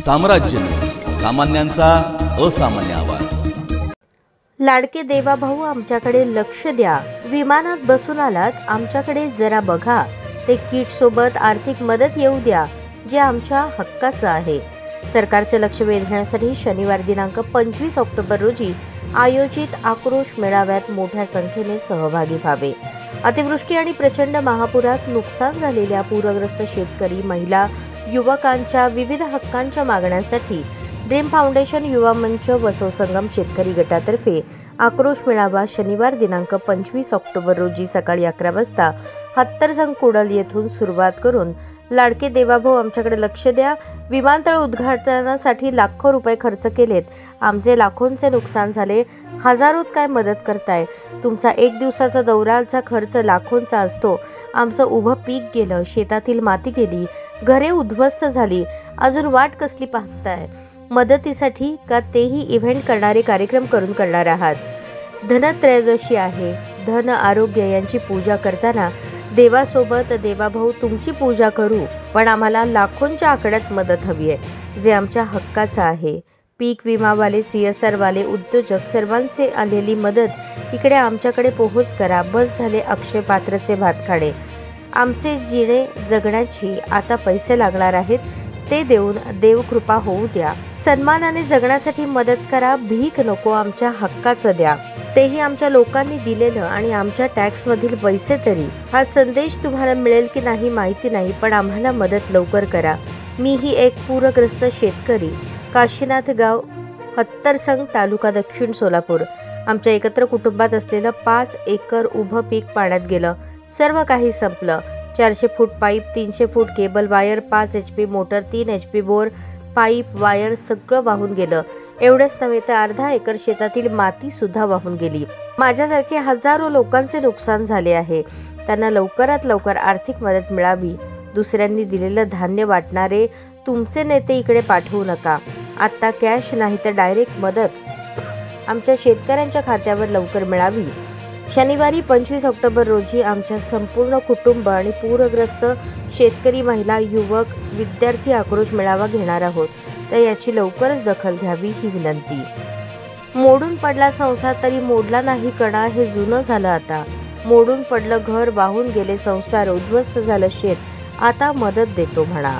साम्राज्य न्यूज, सामान्यांचा असामान्य आवाज। लाडके देवाभाऊ आमच्याकडे लक्ष द्या, विमानात बसून आलात आमच्याकडे जरा बघा, ते किट सोबत आर्थिक मदत येऊ द्या जे आमच्या हक्काचं आहे। सरकारचे लक्ष वेधण्यासाठी शनिवार दिनांक 25 ऑक्टोबर रोजी आयोजित आक्रोश मेळाव्यात मोठ्या संख्येने सहभागी व्हावे। अतिवृष्टी आणि प्रचंड महापुरात नुकसान झालेल्या पूरग्रस्त शेतकरी, महिला, युवकांच्या विविध हक्कांच्या मागण्यांसाठी ड्रीम फाउंडेशन, युवा मंच, वसव संगम शेतकरी गटातर्फे आक्रोश मेळावा शनिवार दिनांक 25 ऑक्टोबर रोजी सकाळी 11 वाजता हत्तरसंग कुडल येथून सुरुवात करून लाडके देवाभाऊ आमच्याकडे लक्ष द्या, विमानतळ उद्घाटनासाठी लाखो रुपये खर्च केलेत, आमचे लाखोंचे नुकसान झाले, हजारोत काय मदत करताय, तुमचा एक दिवसाचा दौऱ्याचा खर्च लाखोंचा असतो, आमचं उभं पीक गेलं, शेतातील माती गेली, घरे उद्ध्वस्त झाली, अजून वाट कसली पाहताय? मदतीसाठी का तेही इव्हेंट करणारे कार्यक्रम करून करणार आहात? धनत्रयोदशी आहे, धन आरोग्य यांची पूजा करताना देवासोबत देवाभाऊ तुमची पूजा करू, पण आम्हाला लाखोंच्या आकड्यात मदत हवी आहे जे आमच्या हक्काचं आहे। पीक विमावाले, CSR वाले, उद्योजक सर्वांचे आलेली मदत इकडे आमच्याकडे पोहोच करा। बस झाले अक्षय पात्रचे भातखाडे, आमचे जिणे जगण्याची आता पैसे लागणार आहेत, ते देऊन देवकृपा होऊ द्या। सन्मानाने जगण्यासाठी मदत करा, भीक नको, आमच्या हक्काचं द्या, तेही आमच्या लोकांनी दिलेलं आणि आमच्या टॅक्स मधील पैसे तरी। हा संदेश तुम्हाला मिळेल की नाही माहिती नाही, पण आम्हाला मदत लवकर करा। मीही एक पूरग्रस्त शेतकरी, काशीनाथ गाव, हत्तरसंग तालुका, दक्षिण सोलापूर। आमच्या एकत्र कुटुंबात असलेलं 5 एकर उभं पीक पाण्यात गेलं, सर्व काही संपलं। 400 foot pipe, 300 foot cable wire, 5 HP motor, 3 HP bore, pipe wire सगळं वाहून गेलं। एवढंच नव्हे तर अर्धा एकर शेतातील माती सुद्धा वाहून गेली। माझ्यासारखे हजारो लोकांचे नुकसान झाले आहे, त्यांना लवकरात लवकर आर्थिक मदत मिळावी। दुसऱ्यांनी दिलेलं धान्य वाटणारे तुमचे नेते इकडे पाठवू नका, आता कॅश नाही तर डायरेक्ट मदत आमच्या शेतकऱ्यांच्या खात्यावर लवकर मिळावी। शनिवारी 25 ऑक्टोबर रोजी आमच्या संपूर्ण कुटुंब आणि पूरग्रस्त शेतकरी, महिला, युवक, विद्यार्थी आक्रोश मेळावा घेणार आहोत, तर याची लवकरच दखल घ्यावी ही विनंती। मोडून पडला संसार तरी मोडला नाही कणा, हे जुनं झालं आता। मोडून पडलं घर, वाहून गेले संसार, उद्ध्वस्त झालं शेत, आता मदत देतो म्हणा।